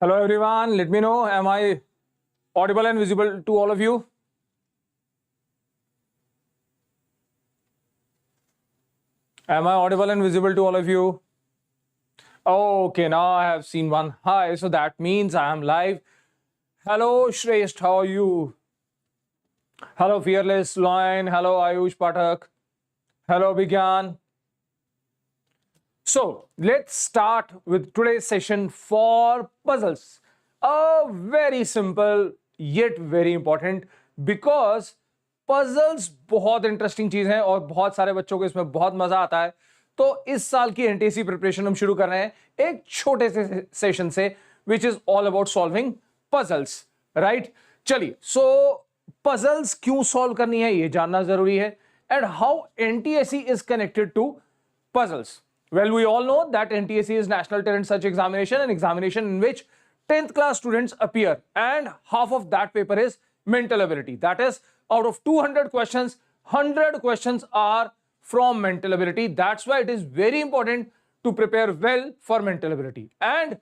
Hello everyone, let me know, am I audible and visible to all of you? Am I audible and visible to all of you? Okay, now I have seen one hi, so that means I am live. Hello Shrestha, how are you? Hello Fearless Lion, hello Ayush Pathak, hello Bigyan. So let's start with today's session for puzzles. A very simple yet very important because puzzles बहुत interesting चीज है और बहुत सारे बच्चों को इसमें बहुत मजा आता है. तो इस साल की एनटीएससी प्रिपरेशन हम शुरू कर रहे हैं एक छोटे से सेशन से which is all about solving puzzles. Right, चलिए. सो पजल्स क्यों सॉल्व करनी है ये जानना जरूरी है and how NTSC is connected to puzzles. Well, we all know that NTSE is National Talent Search Examination, an examination in which 10th class students appear and half of that paper is mental ability. That is, out of 200 questions, 100 questions are from mental ability. That's why it is very important to prepare well for mental ability. And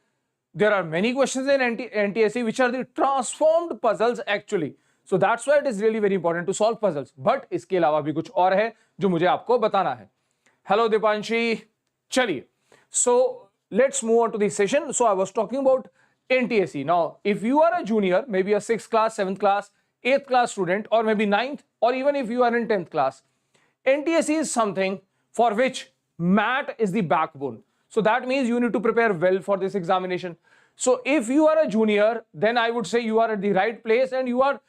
there are many questions in NTSE which are the transformed puzzles actually. So that's why it is really very important to solve puzzles. But इसके अलावा भी कुछ और है जो मुझे आपको बताना है. Hello Dipanshi. Chaliye. So let's move on to the session. So I was talking about NTSE. Now, if you are a junior, maybe a 6th class, 7th class, 8th class student, or maybe 9th, or even if you are in 10th class, NTSE is something for which math is the backbone. So that means you need to prepare well for this examination. So if you are a junior, then I would say you are at the right place and you are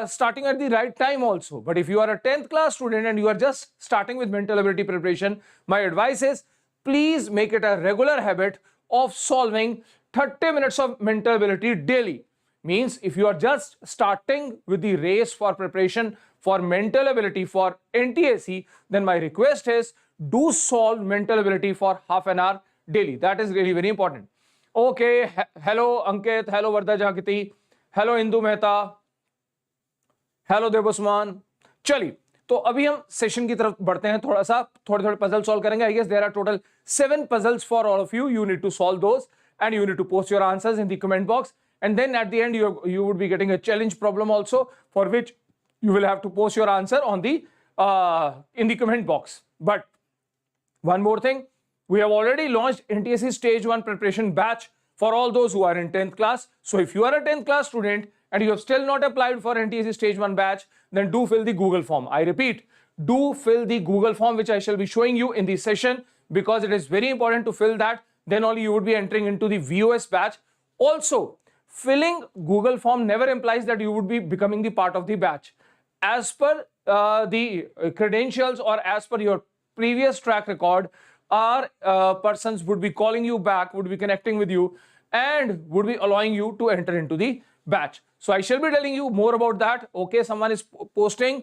starting at the right time also. But if you are a 10th class student and you are just starting with mental ability preparation, my advice is please make it a regular habit of solving 30 minutes of mental ability daily. Means if you are just starting with the race for preparation for mental ability for NTSE, then my request is do solve mental ability for half an hour daily. That is really very important. Okay, hello Ankit, hello Vardha Jagati, hello Indu Mehta, hello Devasman. चलिए, तो अभी हम session की तरफ बढ़ते हैं. थोड़े puzzle solve करेंगे. I guess there are total 7 puzzles for all of you. You need to solve those and you need to post your answers in the comment box, and then at the end you would be getting a challenge problem also, for which you will have to post your answer on the in the comment box. But one more thing, we have already launched NTSE Stage 1 preparation batch for all those who are in 10th class. So if you are a 10th class student and you have still not applied for NTSE Stage 1 batch, then do fill the Google form. I repeat, do fill the Google form which I shall be showing you in this session, because it is very important to fill that. Then only you would be entering into the VOS batch. Also, filling Google form never implies that you would be becoming the part of the batch. As per the credentials or as per your previous track record, our persons would be calling you back, would be connecting with you and would be allowing you to enter into the batch. So I shall be telling you more about that. Okay, someone is posting.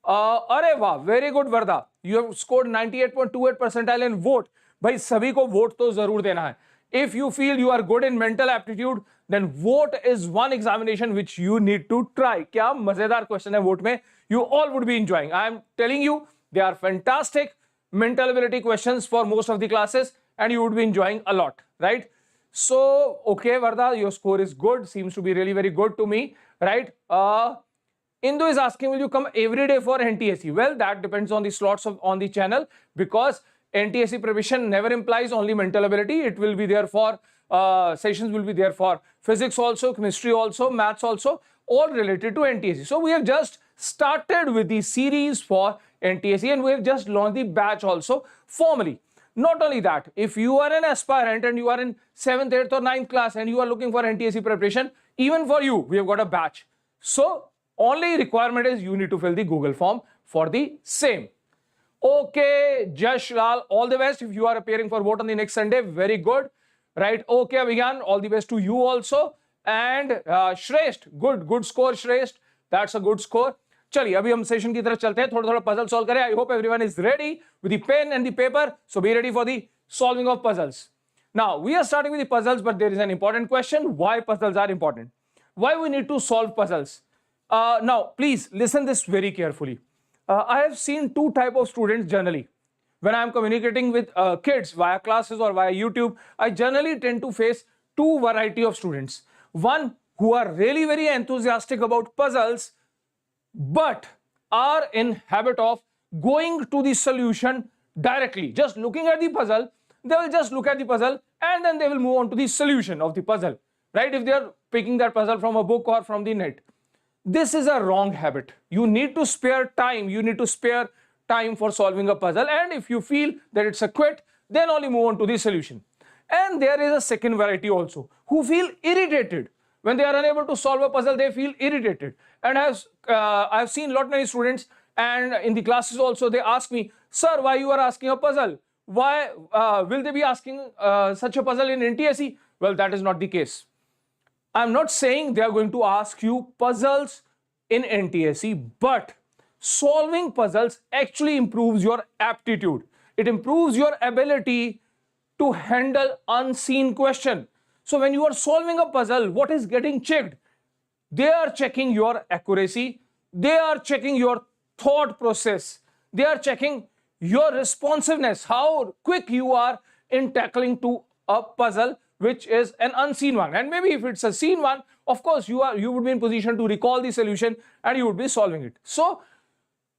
अरे वाह, very good Vardha. You have scored 98.28 percentile in vote. भाई सभी को vote तो जरूर देना है. If you feel you are good in mental aptitude, then vote is one examination which you need to try. क्या मजेदार क्वेश्चन है वोट में. You all would be enjoying. I am telling you, they are fantastic mental ability questions for most of the classes and you would be enjoying a lot, right? So, okay, Vardha, your score is good. Seems to be really very good to me, right? Indu is asking, will you come every day for NTSE? Well, that depends on the slots on the channel, because NTSE preparation never implies only mental ability. It will be there for, sessions will be there for physics also, chemistry also, maths also, all related to NTSE. So, we have just started with the series for NTSE and we have just launched the batch also formally. Not only that, if you are an aspirant and you are in 7th, 8th or 9th class and you are looking for NTSE preparation, even for you, we have got a batch. So, only requirement is you need to fill the Google form for the same. Okay, Jash Lal, all the best. If you are appearing for vote on the next Sunday, very good. Right, okay, Abhigan, all the best to you also. And Shrestha, good score, Shrestha. That's a good score. चलिए अभी हम session की तरफ चलते हैं. थोड़ा puzzle solve करें. I hope everyone is ready with the pen and the paper. So be ready for the solving of puzzles. Now we are starting with the puzzles, but there is an important question. Why puzzles are important? Why we need to solve puzzles? Now please listen this very carefully. I have seen two type of students generally. When I am communicating with kids via classes or via YouTube, I generally tend to face two variety of students. One who are really very enthusiastic about puzzles, but are in habit of going to the solution directly. Just looking at the puzzle, they will just look at the puzzle and then they will move on to the solution of the puzzle, right? If they are picking that puzzle from a book or from the net. This is a wrong habit. You need to spare time. You need to spare time for solving a puzzle, and if you feel that it's a quit, then only move on to the solution. And there is a second variety also, who feel irritated when they are unable to solve a puzzle. They feel irritated, and as I've seen lot many students, and in the classes also, they ask me, sir, why you are asking a puzzle? Why will they be asking such a puzzle in NTSE? Well, that is not the case. I'm not saying they are going to ask you puzzles in NTSE, but solving puzzles actually improves your aptitude. It improves your ability to handle unseen question. So when you are solving a puzzle, what is getting checked? They are checking your accuracy. They are checking your thought process. They are checking your responsiveness, how quick you are in tackling to a puzzle which is an unseen one. And maybe if it's a seen one, of course you would be in position to recall the solution and you would be solving it. So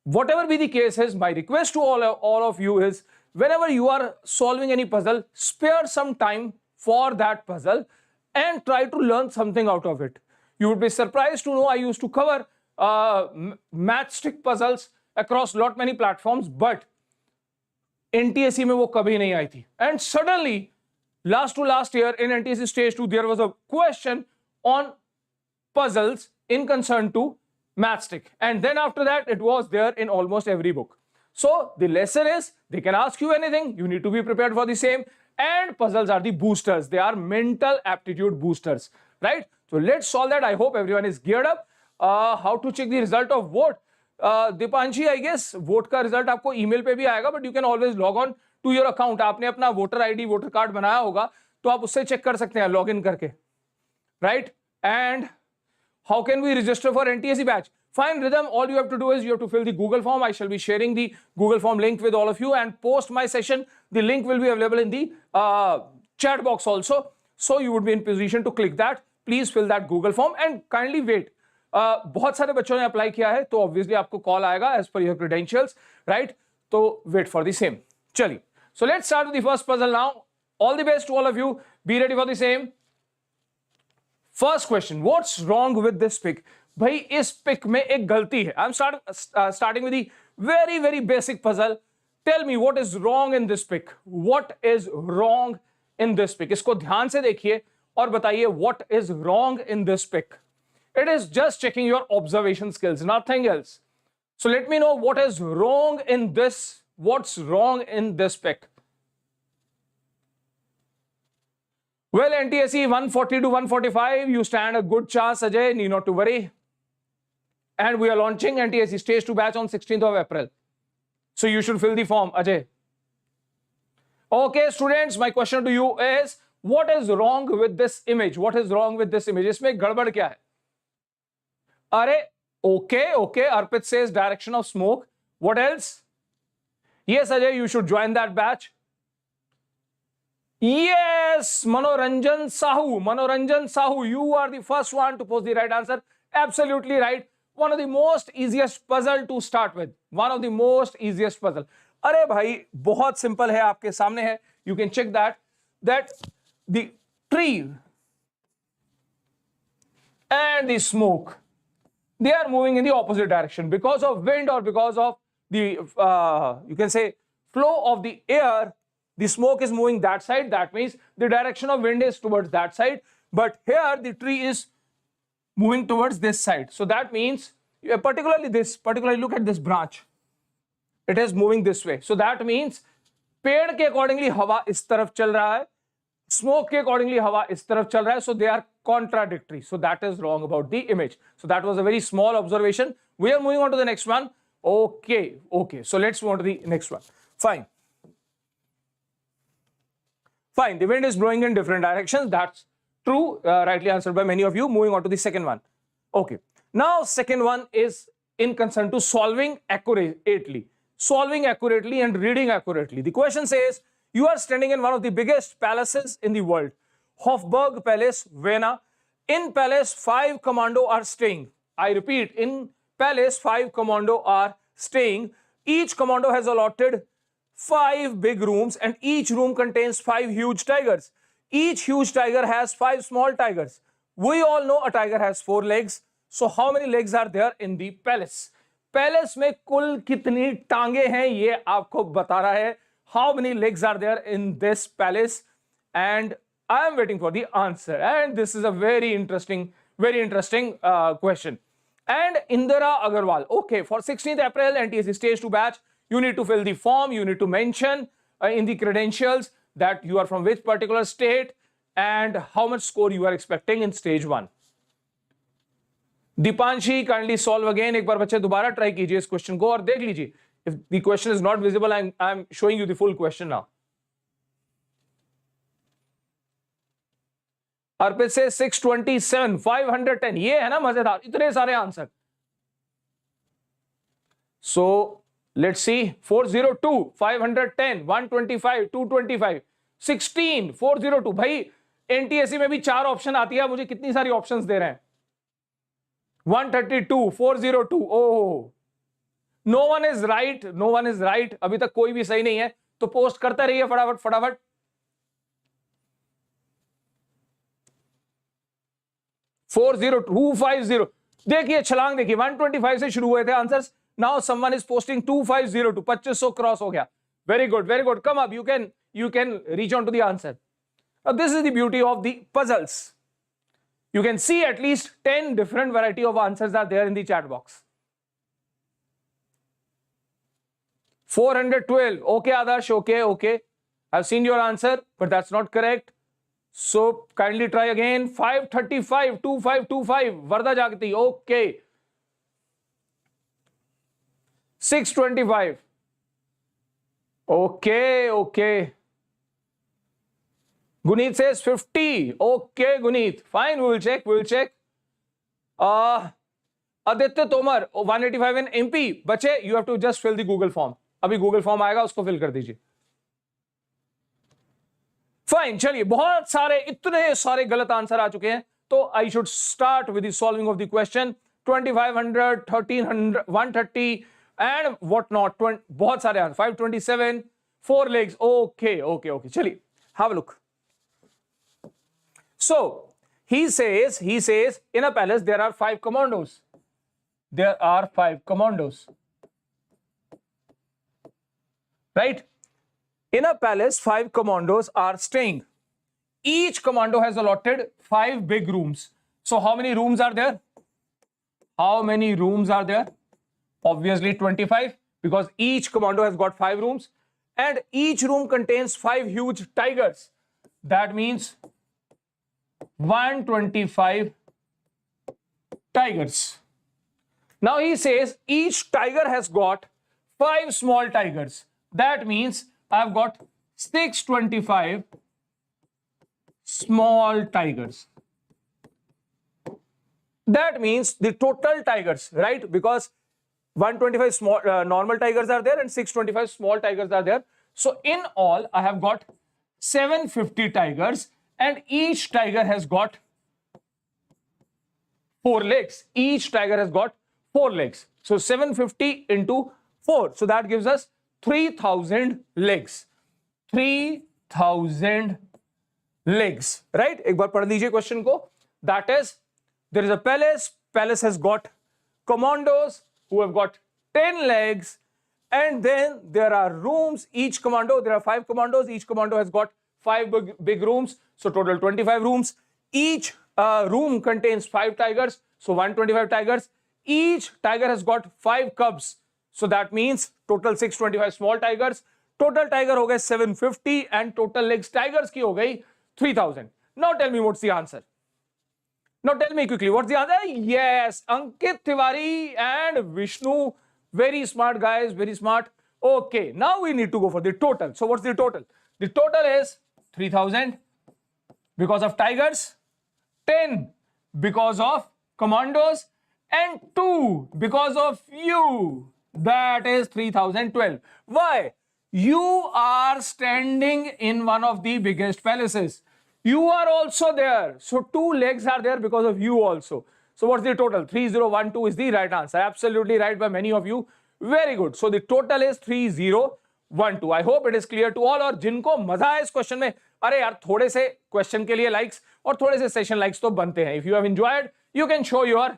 whatever be the case is, my request to all of you is, whenever you are solving any puzzle, spare some time for that puzzle and try to learn something out of it. You would be surprised to know I used to cover matchstick puzzles across lot many platforms, but NTSE में वो कभी नहीं आई थी. And suddenly, last to last year in NTSE Stage 2, there was a question on puzzles in concern to matchstick. And then after that, it was there in almost every book. So the lesson is, they can ask you anything. You need to be prepared for the same. And puzzles are the boosters. They are mental aptitude boosters, right? So let's solve that. I hope everyone is geared up. How to check the result of vote? Dipanshi, I guess vote का result आपको email पे भी आएगा, but you can always log on to your account. आपने अपना voter ID, voter card बनाया होगा, तो आप उससे check कर सकते हैं login करके, right? And how can we register for NTSE batch? Fine, Rhythm. All you have to do is you have to fill the Google form. I shall be sharing the Google form link with all of you, and post my session, the link will be available in the chat box also. So you would be in position to click that. Please fill that Google form and kindly wait. बहुत सारे बच्चों ने apply किया है, तो obviously आपको call आएगा as पर योर क्रेडेंशियल्स, राइट? तो वेट फॉर द सेम. चलिए, so let's start with the first puzzle now. All the best to all of you. Be ready for the same. First question, what's wrong with this pic? भाई इस pic में एक गलती है. I am starting with the very very basic puzzle. Tell me what is wrong in this pic. What is wrong in this pick? इसको ध्यान से देखिए और बताइए what is wrong in this pic. It is just checking your observation skills, nothing else. So let me know what is wrong in this. What's wrong in this pic? Well, NTSE 140 to 145, you stand a good chance, Ajay, need not to worry. And we are launching NTSE Stage 2 batch on 16th of April. So you should fill the form, Ajay. Okay, students, my question to you is, what is wrong with this image? What is wrong with this image? इसमें गड़बड़ क्या है? Are okay. Arpit says direction of smoke. What else? Yes, Ajay, you should join that batch. Yes, Manoranjan Sahu, you are the first one to post the right answer. Absolutely right. One of the most easiest puzzle to start with. One of the most easiest puzzle. अरे भाई बहुत simple है, आपके सामने है. You can check that the tree and the smoke, they are moving in the opposite direction because of wind or because of the you can say flow of the air. The smoke is moving that side. That means the direction of wind is towards that side, but here the tree is moving towards this side. So that means particularly look at this branch. It is moving this way. So that means पेड़ के accordingly हवा इस तरफ चल रहा है, smoke के accordingly हवा इस तरफ चल रहा है. So they are contradictory. So that is wrong about the image. So that was a very small observation. We are moving on to the next one. Okay. So let's move on to the next one. Fine. The wind is blowing in different directions. That's true. Rightly answered by many of you. Moving on to the second one. Okay. Now second one is in concern to solving accurately and reading accurately. The question says, you are standing in one of the biggest palaces in the world. Hofburg Palace, Vienna. In Palace, 5 commando are staying. I repeat, in Palace, 5 commando are staying. Each commando has allotted 5 big rooms and each room contains 5 huge tigers. Each huge tiger has 5 small tigers. We all know a tiger has 4 legs. So how many legs are there in the palace? Palace में कुल कितनी टांगे हैं ये आपको बता रहा है. How many legs are there in this palace? And I am waiting for the answer. And this is a very interesting question. And Indira Agarwal. Okay, for 16th April NTSE Stage 2 batch, you need to fill the form. You need to mention in the credentials that you are from which particular state and how much score you are expecting in stage 1. Dipanshi, kindly solve again. एक बार बच्चे दोबारा try कीजिए इस question को और देख लीजिए. If the question is not visible, I'm showing you the full question now. अर्पित से 627, 510. ये है ना मजेदार, इतने सारे आंसर. So let's see. 402, 510, 125, 225, 16, 402. भाई NTSE में भी 4 ऑप्शन आती है, मुझे कितनी सारी ऑप्शंस दे रहे हैं. 132, 402. Oh, no one is right, no one is right. अभी तक कोई भी सही नहीं है, तो पोस्ट करता रहिए फटाफट फटाफट. 40250. देखिए छलांग देखिए, 125 से शुरू हुए थे answers. Now someone is posting 2502. 2500 cross हो गया. Very good, very good. Come up, you can reach on to the answer. Now this is the beauty of the puzzles. You can see at least 10 different variety of answers are there in the chat box. 412. Okay, Adarsh. Okay. I've seen your answer, but that's not correct. So kindly try again. 535, 2525. Varda Jagati. Okay. 625. Okay. Guneet says 50. Okay, Guneet. Fine, we will check. Aditya Tomar, 185 in MP. बच्चे, you have to just fill the Google form. अभी Google form आएगा, उसको fill कर दीजिए. Fine, चलिए, बहुत सारे, इतने सारे गलत आंसर आ चुके हैं, तो I should start with the solving of the question. 2500, 1300, 130 and what not. बहुत सारे आंसर. 527, 4 legs. Okay. चलिए, have a look. So he says in a palace there are 5 commandos. There are 5 commandos. Right? In a palace, 5 commandos are staying. Each commando has allotted 5 big rooms. So how many rooms are there? Obviously 25, because each commando has got 5 rooms and each room contains 5 huge tigers. That means 125 tigers. Now he says each tiger has got 5 small tigers. That means I've got 625 small tigers. That means the total tigers, right? Because 125 small normal tigers are there and 625 small tigers are there. So in all, I have got 750 tigers and each tiger has got 4 legs. Each tiger has got 4 legs. So 750 into 4. So that gives us 3000 legs. 3000 legs, right? एक बार पढ़ लीजिए question को. That is, there is a palace. Palace has got commandos who have got 10 legs, and then there are rooms. Each commando, there are 5 commandos. Each commando has got 5 big rooms. So total 25 rooms. Each room contains 5 tigers. So 125 tigers. Each tiger has got 5 cubs. So that means total 625 small tigers. Total tiger हो गए 750 and total legs tigers की हो गई 3000. Now tell me what's the answer. Now tell me quickly what's the answer. Yes, Ankit Tiwari and Vishnu. Very smart guys, very smart. Okay, now we need to go for the total. So what's the total? The total is 3000 because of tigers, 10 because of commandos, and 2 because of you. That is 3012. Why? You are standing in one of the biggest palaces. You are also there. So 2 legs are there because of you also. So what's the total? 3012 is the right answer. Absolutely right by many of you. Very good. So the total is 3012. I hope it is clear to all. और जिनको मजा है इस question में, अरे यार थोड़े से क्वेश्चन के लिए लाइक्स और थोड़े से सेशन लाइक्स तो बनते हैं. If you have enjoyed, you can show your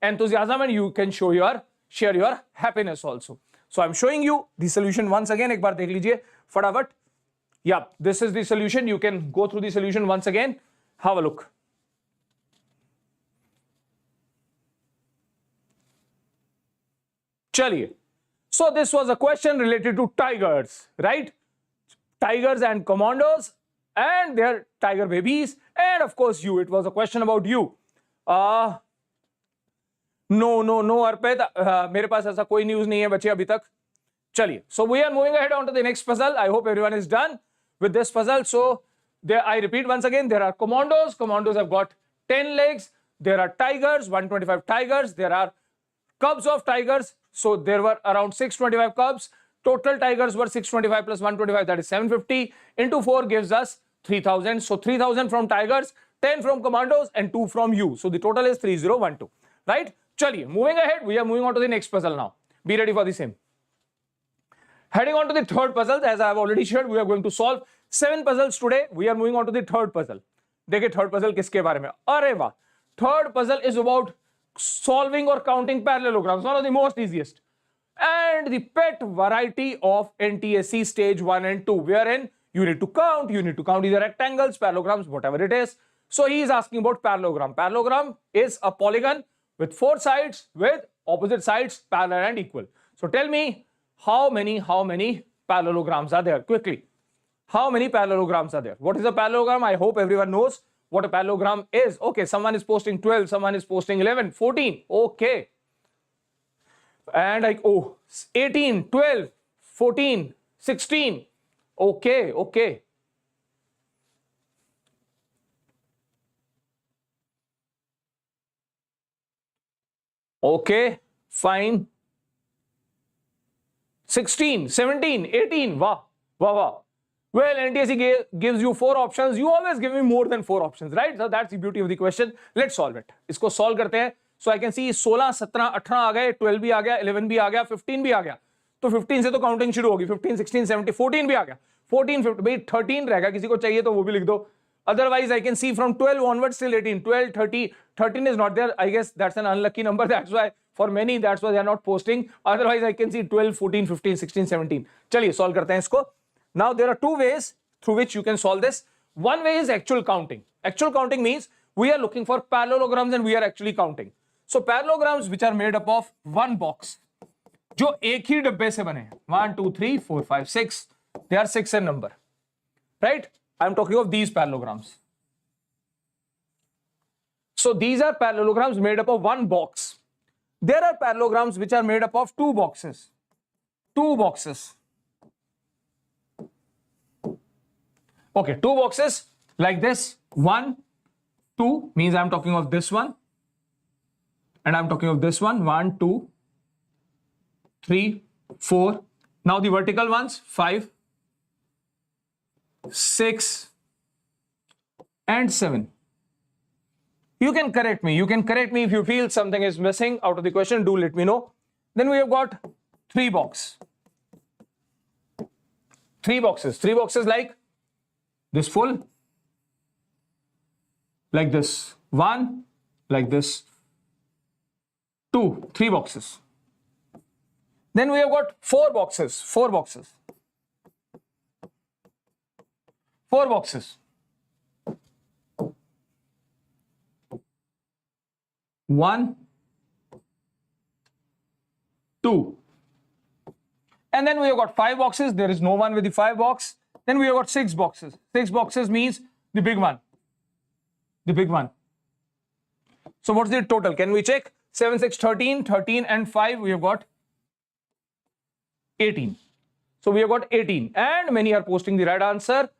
enthusiasm and you can share your happiness also. So I'm showing you the solution once again. एक बार देख लीजिए फटाफट. Yeah, this is the solution. You can go through the solution once again. Have a look. Chaliye. So this was a question related to tigers, right? Tigers and commandos and their tiger babies, and of course you. It was a question about you. No, अर्पित, मेरे पास ऐसा कोई news नहीं है बच्चे अभी तक. चलिए. So we are moving ahead on to the next puzzle. I hope everyone is done with this puzzle. So there, I repeat once again, there are commandos. Commandos have got 10 legs. There are tigers, 125 tigers. There are cubs of tigers. So there were around 625 cubs. Total tigers were 625 plus 125, that is 750. Into 4 gives us 3000. So 3000 from tigers, 10 from commandos, and 2 from you. So the total is 3012. Right? Chaliye, moving ahead, we are moving on to the next puzzle now. Be ready for the same. Heading on to the third puzzle, as I have already shared, we are going to solve 7 puzzles today. We are moving on to the third puzzle. देखिए third puzzle किसके बारे में? अरे वाह! Third puzzle is about solving or counting parallelograms, one of the most easiest and the pet variety of NTSE Stage 1 and 2, wherein you need to count either rectangles, parallelograms, whatever it is. So he is asking about parallelogram. Parallelogram is a polygon with 4 sides with opposite sides parallel and equal. So tell me how many parallelograms are there? Quickly. How many parallelograms are there? What is a parallelogram? I hope everyone knows what a parallelogram is. Okay, someone is posting 12, someone is posting 11, 14. Okay. And like, oh, 18, 12, 14, 16. Okay. Okay, fine. 16, 17, 18. Wow. Well, NTSE gives you 4 options. You always give me more than 4 options, right? So that's the beauty of the question. Let's solve it. इसको solve करते हैं. So I can see 16, 17, 18 आ गए, 12 भी आ गया, 11 भी आ गया, 15 भी आ गया. तो 15 से तो काउंटिंग शुरू होगी. 15, 16, 17, 14 भी आ गया. 14, 15, भाई 13 रहेगा. किसी को चाहिए तो वो भी लिख दो. Otherwise, I can see from 12 onwards till 18, 12, 30, 13 is not there. I guess that's an unlucky number. That's why for many, that's why they are not posting. Otherwise, I can see 12, 14, 15, 16, 17. चलिए solve करते हैं इसको. Now, there are 2 ways through which you can solve this. One way is actual counting. Actual counting means we are looking for parallelograms and we are actually counting. So, parallelograms which are made up of one box, जो एक ही डब्बे से बने, 1, 2, 3, 4, 5, 6. They are 6 in number, right? I am talking of these parallelograms. So, these are parallelograms made up of one box. There are parallelograms which are made up of 2 boxes. 2 boxes. Okay, 2 boxes like this. 1, 2 means I'm talking of this one. And I'm talking of this one. 1, 2, 3, 4. Now the vertical ones, 5, 6, and 7. You can correct me. You can correct me if you feel something is missing out of the question. Do let me know. Then we have got 3 boxes. 3 boxes. 3 boxes like this full, like this, 1, like this, 2, 3 boxes. Then we have got 4 boxes, 4 boxes. 4 boxes. 1, 2. And then we have got 5 boxes. There is no one with the 5 box. Then we have got 6 boxes. 6 boxes means the big one. The big one. So what's the total? Can we check? 7, 6, 13, 13 and 5. We have got 18. So we have got 18. And many are posting the right answer.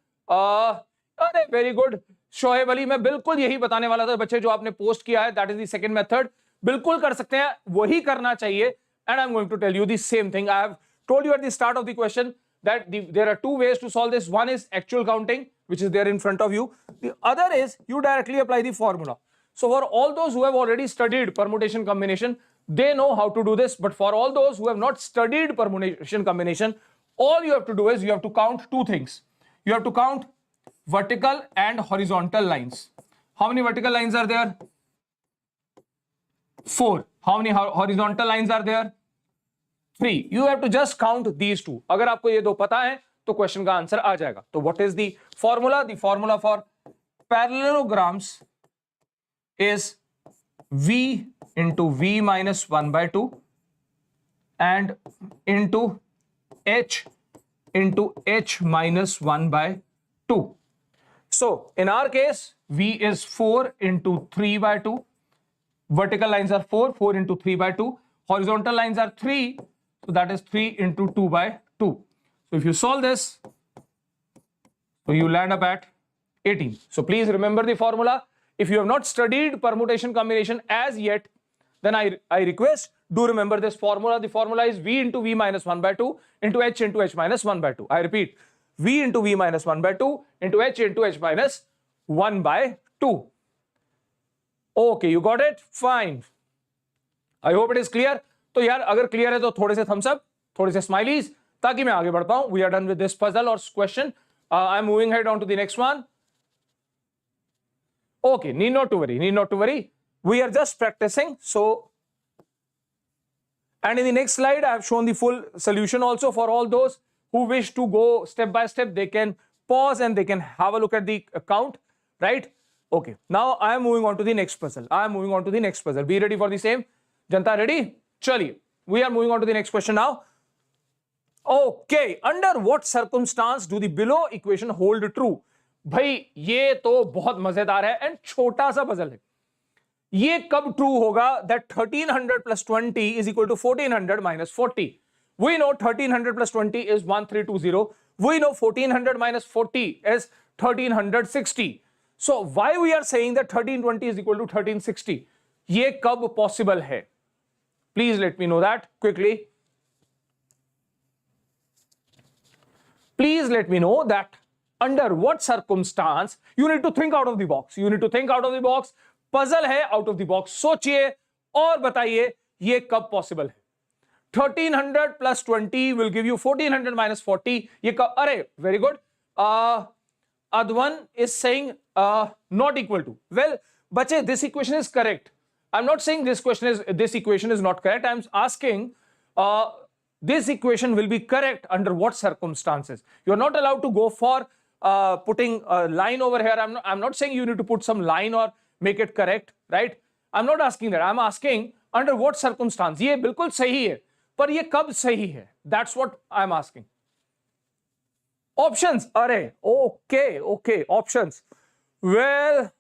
Very good. Shoaib Ali, मैं बिल्कुल यही बताने वाला था बच्चे जो आपने post किया है, that is the second method. बिल्कुल कर सकते हैं, वही करना चाहिए. And I'm going to tell you the same thing. I have told you at the start of the question that there are 2 ways to solve this. One is actual counting, which is there in front of you. The other is you directly apply the formula. So for all those who have already studied permutation combination, they know how to do this. But for all those who have not studied permutation combination, all you have to do is you have to count two things. You have to count vertical and horizontal lines. How many vertical lines are there? 4. How many horizontal lines are there? 3. You have to just count these two. अगर आपको ये दो पता है तो question का answer आ जाएगा. तो what is the formula? The formula for parallelograms is V into V minus 1 by 2 and into H into H minus 1 by 2. So in our case, V is 4 into 3 by 2. Vertical lines are 4, 4 into 3 by 2. Horizontal lines are 3, so that is 3 into 2 by 2. So if you solve this, so you land up at 18. So please remember the formula. If you have not studied permutation combination as yet, then I request, do remember this formula. The formula is V into V minus 1 by 2 into H minus 1 by 2. I repeat, V into V minus 1 by 2 into H minus 1 by 2. Okay, you got it? Fine. I hope it is clear. तो यार अगर clear है तो थोड़े से thumbs up, थोड़े से smileys, ताकि मैं आगे बढ़ पाऊं. We are done with this puzzle or question. I'm moving ahead on to the next one. Okay, need not to worry, need not to worry. We are just practicing. So, and in the next slide, I have shown the full solution also for all those who wish to go step by step. They can pause and they can have a look at the count, right? Okay, now I am moving on to the next puzzle. I am moving on to the next puzzle. Be ready for the same. Janta ready? Chaliye. We are moving on to the next question now. Okay, under what circumstance do the below equation hold true? भाई ये तो बहुत मजेदार है and छोटा सा puzzle है. ये कब ट्रू होगा that 1300 plus 20 is equal to 1400 minus 40. We know 1300 plus 20 is 1320. We know 1400 minus 40 is 1360. So why we are saying that 1320 is equal to 1360? ये कब possible है? Please let me know that quickly. Please let me know that under what circumstance. You need to think out of the box. You need to think out of the box. Puzzle है out of the box. सोचिए और बताइए ये कब possible है. 1300 plus 20 will give you 1400 minus 40. ये कब? अरे very good. Advan is saying not equal to. Well, बच्चे, this equation is correct. I'm not saying this equation is not correct. I'm asking this equation will be correct under what circumstances. You're not allowed to go for putting a line over here. I'm not saying you need to put some line or make it correct, right? I'm not asking that. I'm asking under what circumstance. ये बिल्कुल सही है, पर ये कब सही है? That's what I'm asking. Options. अरे, okay, options. Well,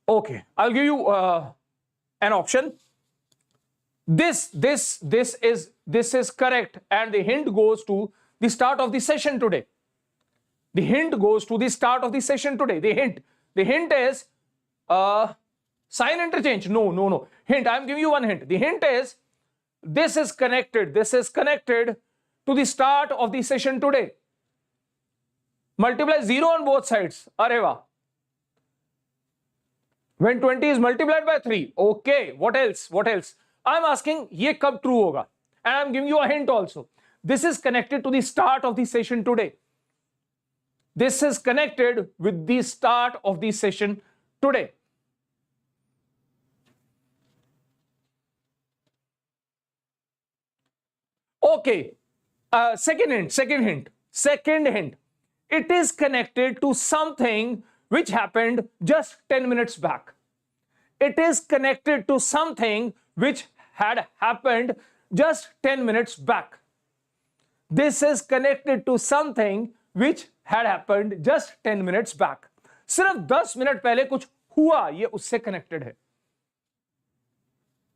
okay, I'll give you an option. This is correct, and the hint goes to the start of the session today. The hint goes to the start of the session today. The hint is sign interchange. No. Hint. I'm giving you one hint. The hint is this is connected to the start of the session today. Multiply 0 on both sides. Arey wah. When 20 is multiplied by 3. Okay. What else? I'm asking ye kab true hoga, and I'm giving you a hint also. This is connected to the start of the session today. This is connected with the start of the session today. Okay. Second hint. It is connected to something which happened just 10 minutes back. It is connected to something which had happened just 10 minutes back. This is connected to something which had happened just 10 minutes back. सिर्फ 10 minute पहले कुछ हुआ, ये उससे connected है.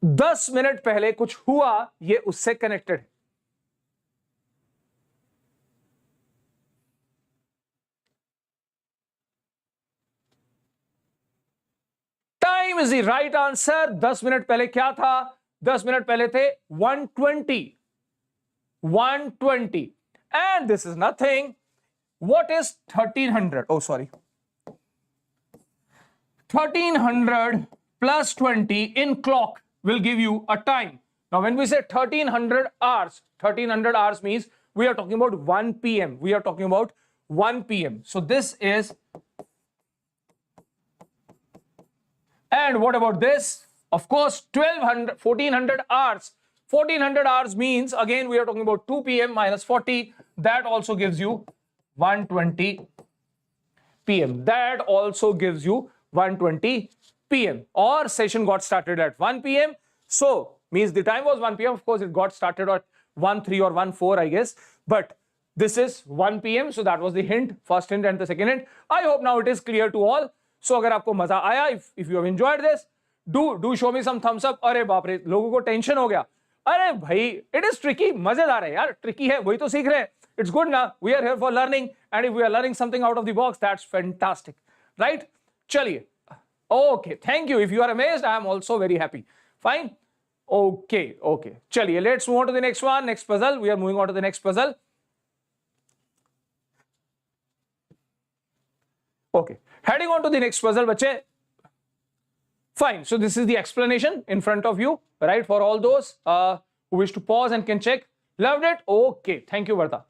10 minute पहले कुछ हुआ, ये उससे कनेक्टेड है. Time is the right answer. 10 minute पहले क्या था? 10 मिनट पहले थे 120. And this is nothing. what is 1300? Oh, sorry. 1300 plus 20 in clock will give you a time. Now, when we say 1300 hours means we are talking about 1 p.m. We are talking about 1 p.m. So this is, and what about this? Of course, 1400 hours. 1400 hours means, again, we are talking about 2 p.m. minus 40. That also gives you 120 p.m. That also gives you 120 p.m. Or session got started at 1 p.m. So, means the time was 1 p.m. Of course, it got started at 1:03 or 1:04, I guess. But this is 1 p.m. So, that was the hint, first hint and the second hint. I hope now it is clear to all. So, अगर आपको मजा आया, if you have enjoyed this, do show me some thumbs up. अरे बाप रे, लोगों को tension हो गया. अरे भाई, it is tricky, मजेदार है यार, tricky है, वही तो सीख रहे हैं. It's good ना, we are here for learning, and if we are learning something out of the box, that's fantastic, right? चलिए, okay, thank you. If you are amazed, I am also very happy. Fine, okay. चलिए, let's move on to the next one, next puzzle. We are moving on to the next puzzle. Okay, heading on to the next puzzle, बच्चे. Fine, so this is the explanation in front of you, right? For all those who wish to pause and can check. Loved it? Okay, thank you, Varta.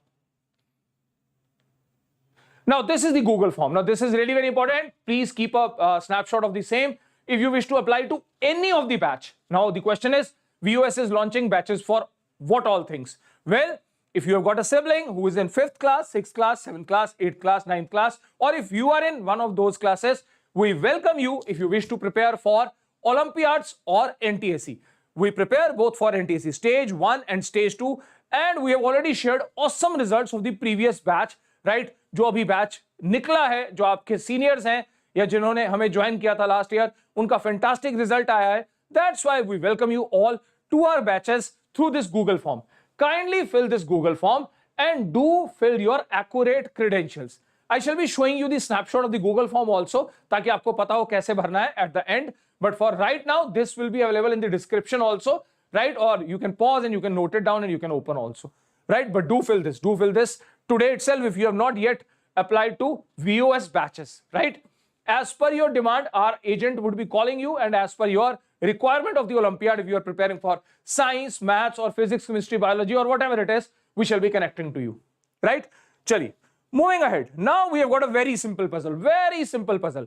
Now, this is the Google form. Now, this is really very important. Please keep a snapshot of the same if you wish to apply to any of the batch. Now, the question is, VOS is launching batches for what all things? Well, if you have got a sibling who is in 5th class, 6th class, 7th class, 8th class, 9th class, or if you are in one of those classes, we welcome you if you wish to prepare for Olympiads or NTSE. We prepare both for NTSE Stage 1 and Stage 2, and we have already shared awesome results of the previous batch, right? जो अभी batch निकला है, जो आपके seniors हैं या जिन्होंने हमें ज्वाइन किया था लास्ट ईयर, उनका फैंटास्टिक रिजल्ट आया है. That's why we welcome you all to our batches through this Google form. Kindly fill this Google form and do fill your accurate credentials. I shall be showing you the snapshot of the Google form also, ताकि आपको पता हो कैसे भरना है at the end. But for right now, this will be available in the description also, right? Or you can pause and you can note it down and you can open also, right? But do fill this. Do fill this today itself if you have not yet applied to VOS batches, right? As per your demand, our agent would be calling you, and as per your requirement of the Olympiad, if you are preparing for science, maths, or physics, chemistry, biology, or whatever it is, we shall be connecting to you, right? Chali. Moving ahead. Now we have got a very simple puzzle. Very simple puzzle.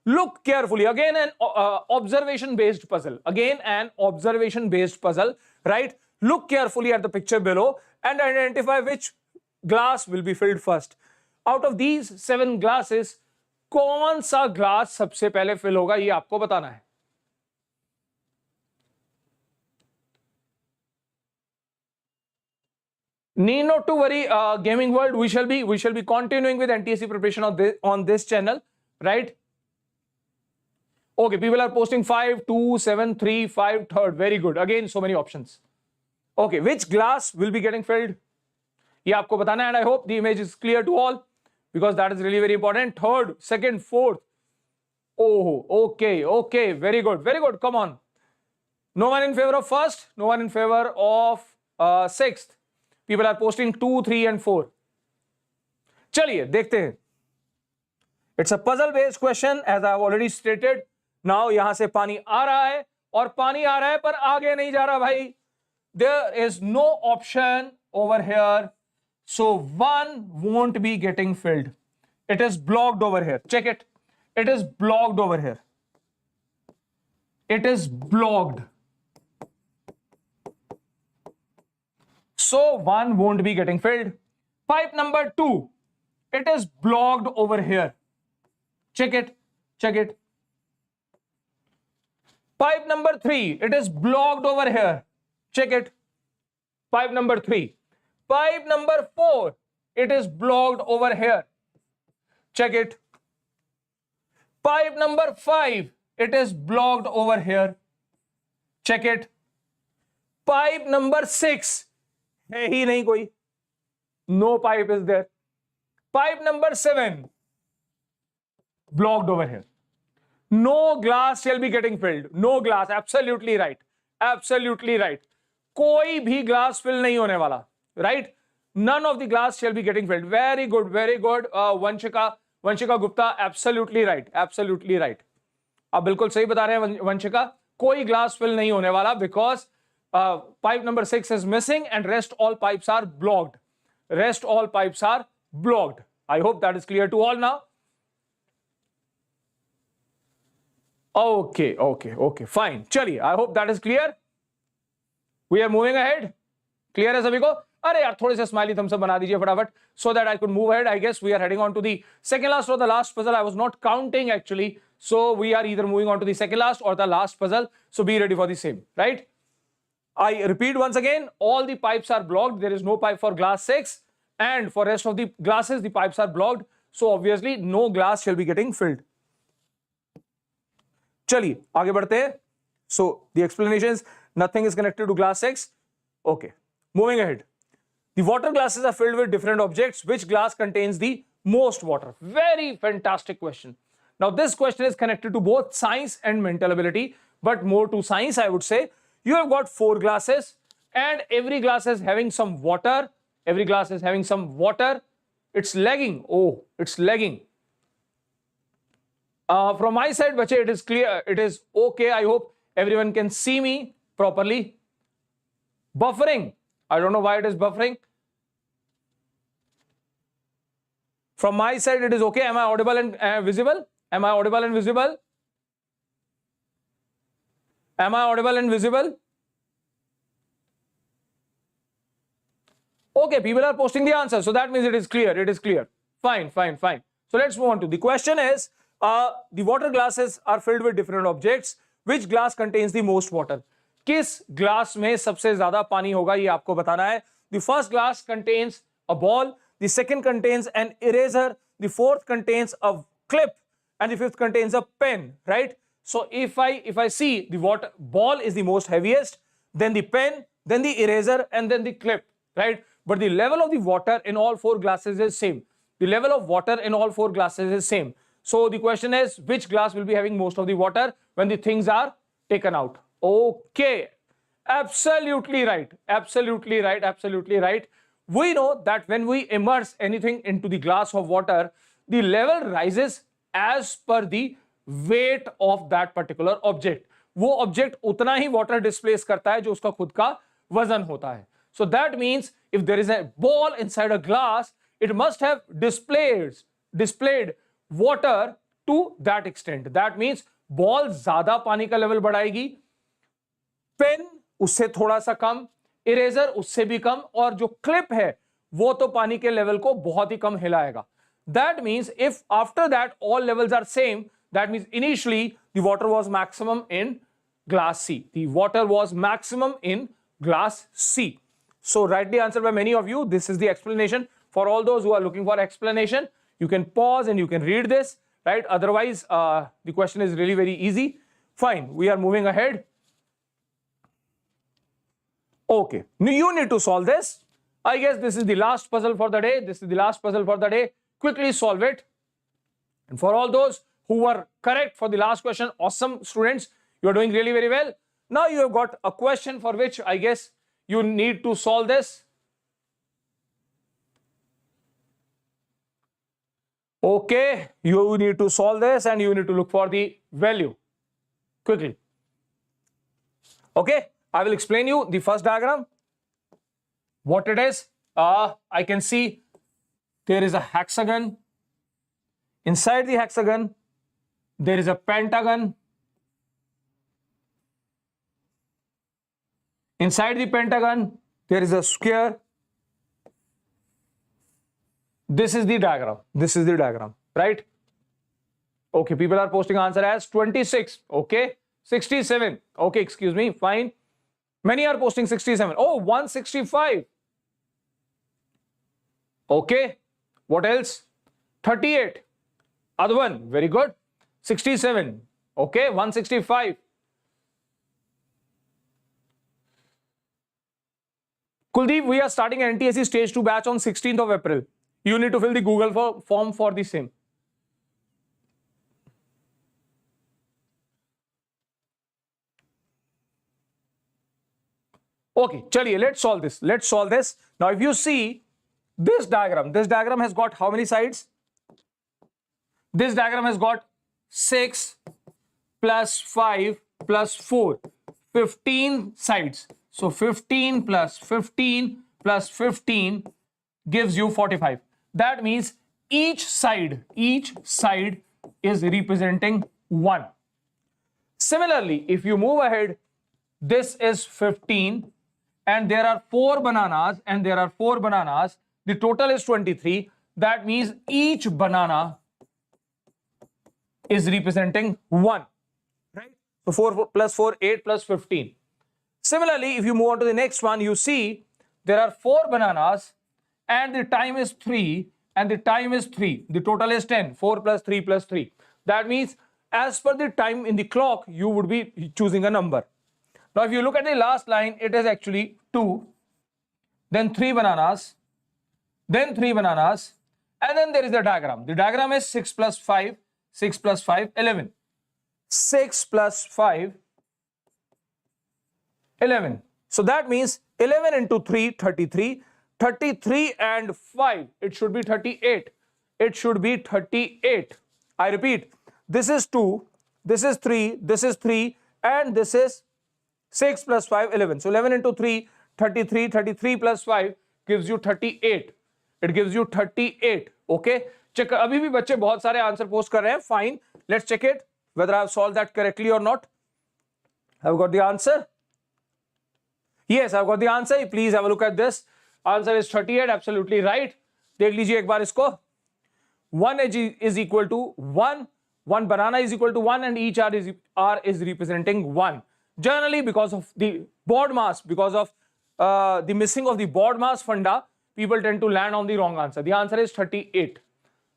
Look carefully. Again, an observation-based puzzle. Again, an observation-based puzzle, right? Look carefully at the picture below and identify which glass will be filled first. Out of these 7 glasses, कौन सा glass सबसे पहले fill होगा, ये आपको बताना है. Need not to worry, gaming world. We shall be continuing with NTSE preparation on this channel, right? Okay, people are posting 5, 2, 7, 3, 5, third. Very good. Again, so many options. Okay, which glass will be getting filled? ये आपको बताना है, and I hope the image is clear to all, because that is really very important. Third, second, fourth. Oh, okay. Very good. Come on. No one in favor of first. No one in favor of sixth. People are posting 2, 3, and 4. चलिए देखते हैं. It's a puzzle-based question, as I have already stated. Now यहाँ से पानी आ रहा है और पानी आ रहा है पर आगे नहीं जा रहा भाई. There is no option over here. So 1 won't be getting filled. It is blocked over here. Check it. It is blocked over here. It is blocked. So 1 won't be getting filled. Pipe number 2. It is blocked over here. Check it. Pipe number 3. It is blocked over here. Check it. Pipe number 3. Pipe number 4. It is blocked over here. Check it. Pipe number 5. It is blocked over here. Check it. Pipe number 6. है ही नहीं कोई. No pipe is there. Pipe number 7. Blocked over here. No glass shall be getting filled. No glass. Absolutely right. कोई भी glass fill नहीं होने वाला. Right? none of the glass shall be getting filled. Very good, very good. Vanshika Gupta, absolutely right, absolutely right. आप बिल्कुल सही बता रहे हैं वंशिका, कोई ग्लास फिल नहीं होने वाला because pipe number 6 is missing and rest all pipes are blocked. Rest all pipes are blocked. I hope that is clear to all now. Okay, fine. चलिए, I hope that is clear. We are moving ahead. Clear है सभी को? अरे यार थोड़े से smiley Thums up बना दीजिए फटाफट, so that I could move ahead. I guess we are heading on to the second last or the last puzzle. I was not counting actually, so we are either moving on to the second last or the last puzzle. So be ready for the same, right? I repeat once again, all the pipes are blocked. There is no pipe for glass 6, and for rest of the glasses, the pipes are blocked. So obviously, no glass shall be getting filled. चलिए आगे बढ़ते हैं. So the explanations, nothing is connected to glass 6. Okay, moving ahead. The water glasses are filled with different objects. Which glass contains the most water? Very fantastic question. Now this question is connected to both science and mental ability, but more to science, I would say. You have got 4 glasses and every glass is having some water. Every glass is having some water. It's lagging. Oh, it's lagging. From my side, bache, it is clear. It is okay. I hope everyone can see me properly. Buffering. I don't know why it is buffering. From my side, it is okay. Am I audible and visible? Am I audible and visible? Am I audible and visible? Okay, people are posting the answer. So that means it is clear. It is clear. Fine. So let's move on to the question is, the water glasses are filled with different objects. Which glass contains the most water? किस glass में सबसे ज्यादा पानी होगा ये आपको बताना है. The first glass contains a ball. The second contains an eraser, the fourth contains a clip, and the fifth contains a pen, right? So if I see the water ball is the most heaviest, then the pen, then the eraser, and then the clip, right? But the level of the water in all 4 glasses is same. The level of water in all 4 glasses is same. So the question is, which glass will be having most of the water when the things are taken out? Okay, absolutely right, absolutely right, absolutely right. We know that when we immerse anything into the glass of water, the level rises as per the weight of that particular object. वो object उतना ही water displace करता है जो उसका खुद का वजन होता है. So that means if there is a ball inside a glass, it must have displayed water to that extent. That means ball ज्यादा पानी का level बढ़ाएगी, pen उससे थोड़ा सा कम, इरेजर उससे भी कम, और जो क्लिप है वो तो पानी के लेवल को बहुत ही कम हिलाएगा. That means if after that all levels are same, that means initially the water was maximum in glass C. The water was maximum in glass C. So rightly answered by many of you. This is the explanation. For all those who are looking for explanation, you can pause and you can read this, right? Otherwise, the question is really very easy. Fine, we are moving ahead. Okay, you need to solve this. I guess this is the last puzzle for the day. This is the last puzzle for the day. Quickly solve it. And for all those who were correct for the last question, awesome students, you are doing really very well. Now you have got a question for which I guess you need to solve this. Okay, you need to solve this and you need to look for the value quickly. Okay, I will explain you the first diagram. What it is, I can see there is a hexagon. Inside the hexagon, there is a pentagon. Inside the pentagon, there is a square. This is the diagram. This is the diagram, right? Okay, people are posting answer as 26. Okay, 67. Okay, excuse me. Fine. Many are posting 67. Oh, 165. Okay. What else? 38. Other one. Very good. 67. Okay, 165. Kuldeep, we are starting NTSE Stage 2 batch on 16th of April. You need to fill the Google form for the same. Okay, chaliye, let's solve this. Let's solve this. Now, if you see, this diagram has got how many sides? This diagram has got 6 plus 5 plus 4, 15 sides. So 15 plus 15 plus 15 gives you 45. That means each side is representing 1. Similarly, if you move ahead, this is 15 and there are 4 bananas the total is 23. That means each banana is representing 1, right? So 4 plus 4, 8 plus 15. Similarly, if you move on to the next one, you see there are 4 bananas and the time is 3 and the time is 3. The total is 10. 4 plus 3 plus 3. That means as per the time in the clock, you would be choosing a number. Now, if you look at the last line, it is actually 2, then 3 bananas, then 3 bananas, and then there is the diagram. The diagram is 6 plus 5, 6 plus 5, 11. 6 plus 5, 11. So that means 11 into 3, 33. 33 and 5, it should be 38. It should be 38. I repeat, this is 2, this is 3, and this is 6 plus 5, 11. So 11 into 3, 33. 33 plus 5 gives you 38. It gives you 38. Okay? Check. अभी भी बच्चे बहुत सारे answer post कर रहे हैं. Fine. Let's check it whether I have solved that correctly or not. Have got the answer? Yes, I've got the answer. Please have a look at this. Answer is 38. Absolutely right. देख लीजिए एक बार इसको. 1 is equal to 1. 1 banana is equal to 1 and each R is representing 1. Generally, because of the board mass, because of the missing of the board mass funda, people tend to land on the wrong answer. The answer is 38.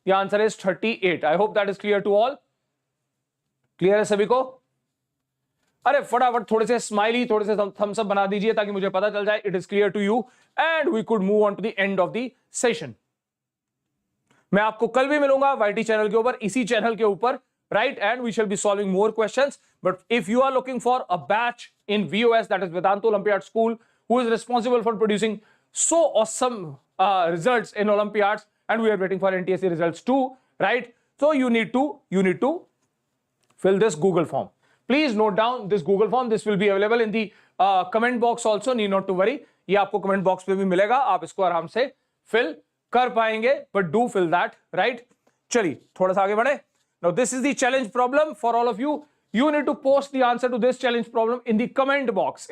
The answer is 38. I hope that is clear to all. Clear है सभी को? अरे फटाफट थोड़े से smiley, थोड़े से Thums up बना दीजिए ताकि मुझे पता चल जाए it is clear to you and we could move on to the end of the session. मैं आपको कल भी मिलूंगा YT चैनल के ऊपर, इसी चैनल के ऊपर, right? And we shall be solving more questions. But if you are looking for a batch in VOS, that is Vedantu Olympiad School, who is responsible for producing so awesome results in Olympiads, and we are waiting for NTSE results too, right? So you need to fill this Google form. Please note down this Google form. This will be available in the comment box also. Need not to worry. ये आपको comment box पे भी मिलेगा. आप इसको आराम से fill कर पाएंगे. But do fill that, right? चलिए थोड़ा सा आगे बढ़े. Now this is the challenge problem for all of you. You need to post the answer to this challenge problem in the comment box.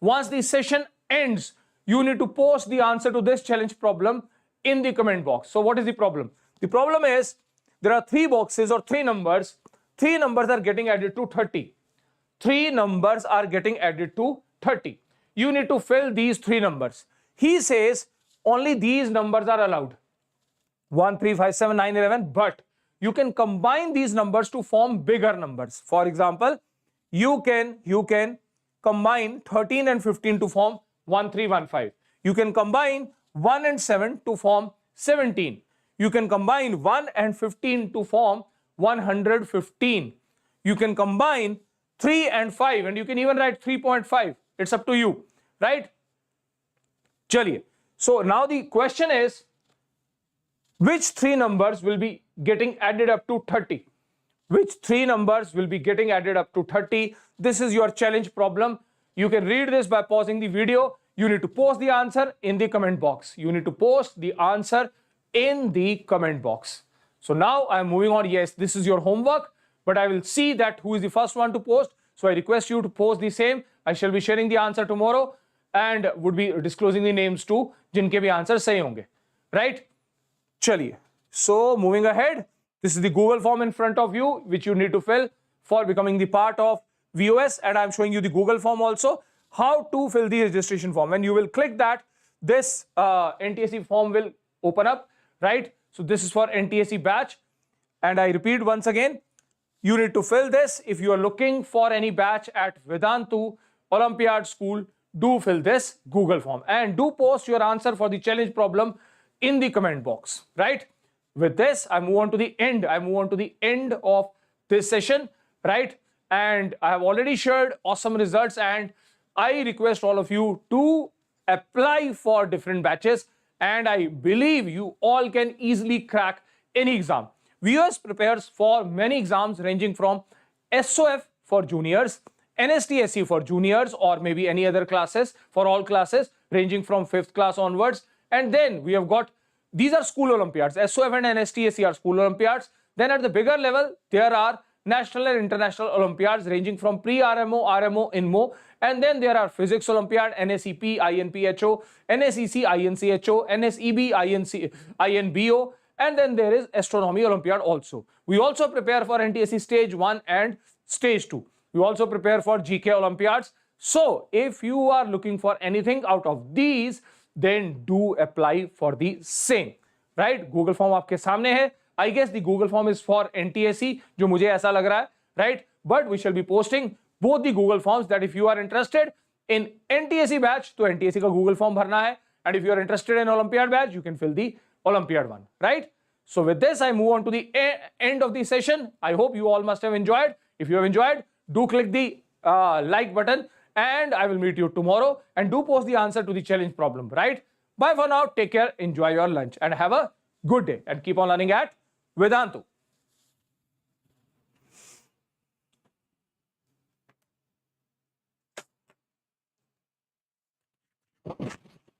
Once the session ends, you need to post the answer to this challenge problem in the comment box. So what is the problem? The problem is there are 3 boxes or 3 numbers. 3 numbers are getting added to 30. 3 numbers are getting added to 30. You need to fill these 3 numbers. He says only these numbers are allowed. 1, 3, 5, 7, 9, 11. But you can combine these numbers to form bigger numbers. For example, you can combine 13 and 15 to form 1315. You can combine 1 and 7 to form 17. You can combine 1 and 15 to form 115. You can combine 3 and 5 and you can even write 3.5. It's up to you, right? Chaliye. So now the question is, which 3 numbers will be getting added up to 30? Which 3 numbers will be getting added up to 30? This is your challenge problem. You can read this by pausing the video. You need to post the answer in the comment box. You need to post the answer in the comment box. So now I am moving on. Yes, this is your homework, but I will see that who is the first one to post. So I request you to post the same. I shall be sharing the answer tomorrow and would be disclosing the names too, जिनके भी answer सही होंगे, right? चलिए. So moving ahead, this is the Google form in front of you, which you need to fill for becoming the part of VOS, and I'm showing you the Google form also, how to fill the registration form. When you will click that, this NTSE form will open up, right? So this is for NTSE batch, and I repeat once again, you need to fill this. If you are looking for any batch at Vedantu Olympiad School, do fill this Google form and do post your answer for the challenge problem in the comment box, right? With this, I move on to the end. I move on to the end of this session, right? And I have already shared awesome results, and I request all of you to apply for different batches and I believe you all can easily crack any exam. VOS prepares for many exams ranging from SOF for juniors, NSTSE for juniors, or maybe any other classes, for all classes ranging from 5th class onwards. And then we have got, these are school Olympiads. SOF and NSTSE are school Olympiads. Then at the bigger level, there are national and international Olympiads ranging from pre-RMO, RMO, INMO. And then there are Physics Olympiad, NSEP, INPHO, NSEC, INCHO, NSEB, INBO. And then there is Astronomy Olympiad also. We also prepare for NTSE Stage 1 and Stage 2. We also prepare for GK Olympiads. So if you are looking for anything out of these, then do apply for the same. Right? Google form आपके सामने है. I guess the Google form is for NTSE, जो मुझे ऐसा लग रहा है, right? But we shall be posting both the Google forms, that if you are interested in NTSE batch, तो NTSE का Google form भरना है, and if you are interested in Olympiad batch, you can fill the Olympiad one, right? So with this, I move on to the end of the session. I hope you all must have enjoyed. If you have enjoyed, do click the like button, and I will meet you tomorrow, and do post the answer to the challenge problem, right? Bye for now. Take care, enjoy your lunch, and have a good day, and keep on learning at Vedantu.